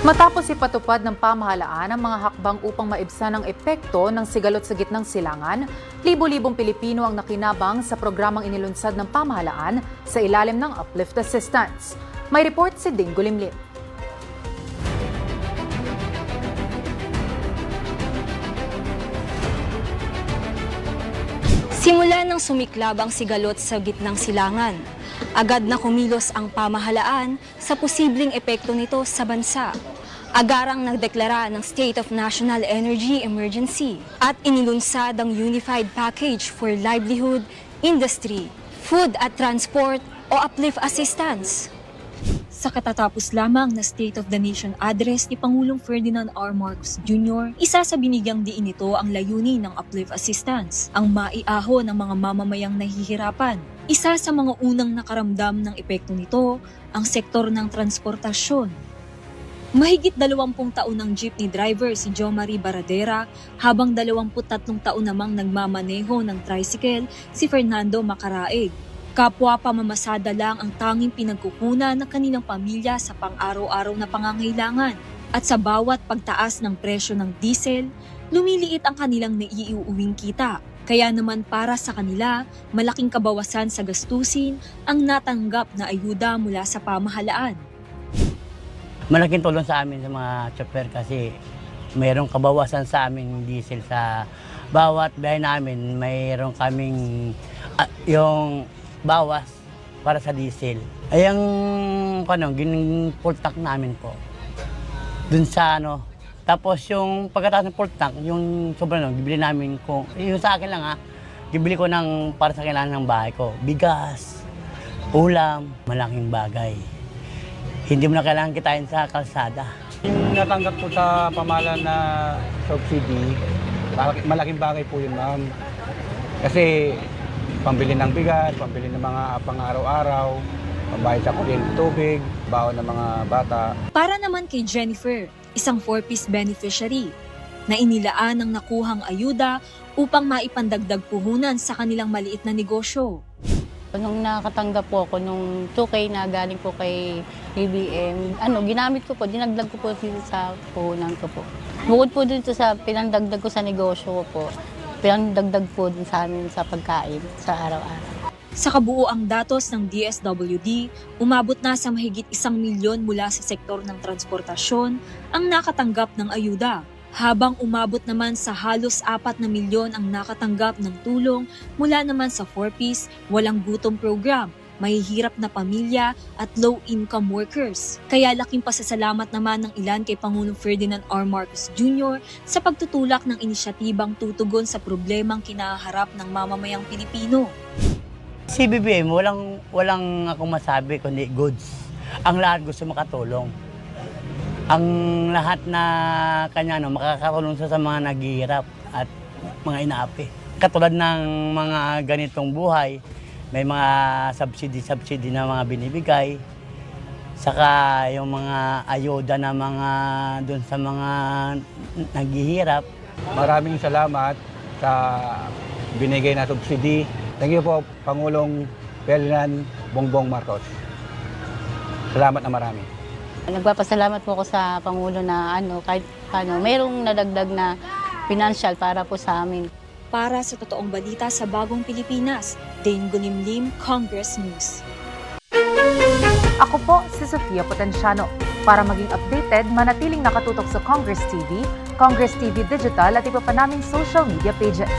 Matapos ipatupad ng pamahalaan ang mga hakbang upang maibsan ang epekto ng sigalot sa gitnang silangan, libo-libong Pilipino ang nakinabang sa programang inilunsad ng pamahalaan sa ilalim ng Uplift Assistance. May report si Ding Gulimlim. Simula nang sumiklab ang sigalot sa gitnang silangan, agad na kumilos ang pamahalaan sa posibleng epekto nito sa bansa. Agarang nagdeklara ng State of National Energy Emergency at inilunsad ang Unified Package for Livelihood, Industry, Food at Transport o Uplift Assistance. Sa katatapos lamang na State of the Nation address ni Pangulong Ferdinand R. Marcos Jr., isa sa binigyang diin nito ang layunin ng Uplift Assistance, ang maiaho ng mga mamamayang nahihirapan. Isa sa mga unang nakaramdam ng epekto nito, ang sektor ng transportasyon. Mahigit 20 taon ng jeepney driver si Jo Marie Baradera, habang 23 taon namang nagmamaneho ng tricycle si Fernando Macaraeg. Kapwa pamamasada lang ang tanging pinagkukunan ng kanilang pamilya sa pang-araw-araw na pangangailangan. At sa bawat pagtaas ng presyo ng diesel, lumiliit ang kanilang naiuuwing kita. Kaya naman para sa kanila, malaking kabawasan sa gastusin ang natanggap na ayuda mula sa pamahalaan. Malaking tulong sa amin sa mga chopper kasi mayroong kabawasan sa amin diesel sa bawat biyahe namin. Mayroong kaming yung bawas para sa diesel. Ay ang full tank namin po. Dun sa tapos yung pagkatapos ng full tank, yung sobrang bibili namin kung yung sa akin lang bibili ko ng para sa kailangan ng bahay ko. Bigas, ulam, malaking bagay. Hindi mo na kailangan kitain sa kalsada. Yung natanggap po sa pamahalaan na subsidy, malaking bagay po yun, ma'am. Kasi pambili ng bigas, pambili ng mga pang-araw-araw, pambayad sa kuryente, tubig, baon ng mga bata. Para naman kay Jennifer, isang 4-piece beneficiary, na inilaan ang nakuhang ayuda upang maipandagdag puhunan sa kanilang maliit na negosyo. Nung nakatanggap po ako nung 2K na galing po kay BBM, ginamit ko po, dinagdag ko po dito sa puhunan ko po. Bukod po dito sa pinandagdag ko sa negosyo ko po, pinandagdag po din sa amin sa pagkain sa araw-araw. Sa kabuuang datos ng DSWD, umabot na sa mahigit 1 milyon mula sa sektor ng transportasyon ang nakatanggap ng ayuda, habang umabot naman sa halos 4 na milyon ang nakatanggap ng tulong mula naman sa 4-piece, walang gutom program, mahihirap na pamilya at low-income workers. Kaya laking pasasalamat naman ng ilan kay Pangulong Ferdinand R. Marcos Jr. sa pagtutulak ng inisyatibang tutugon sa problemang kinaharap ng mamamayang Pilipino. Si BBM, walang akong masabi kundi goods. Ang lahat gusto makatulong. Ang lahat na kanya makakatulong sa mga naghihirap at mga inaapi. Katulad ng mga ganitong buhay, may mga subsidy na mga binibigay, saka yung mga ayuda na mga dun sa mga naghihirap. Maraming salamat sa binigay na subsidy. Thank you po, Pangulong Ferdinand Bongbong Marcos. Salamat na marami. Nagpapasalamat po ako sa Pangulo na kahit mayroong nadagdag na financial para po sa amin. Para sa totoong balita sa Bagong Pilipinas, Dane Gulimlim, Congress News. Ako po si Sofia Potenciano. Para maging updated, manatiling nakatutok sa Congress TV, Congress TV Digital at iba pa naming social media pages.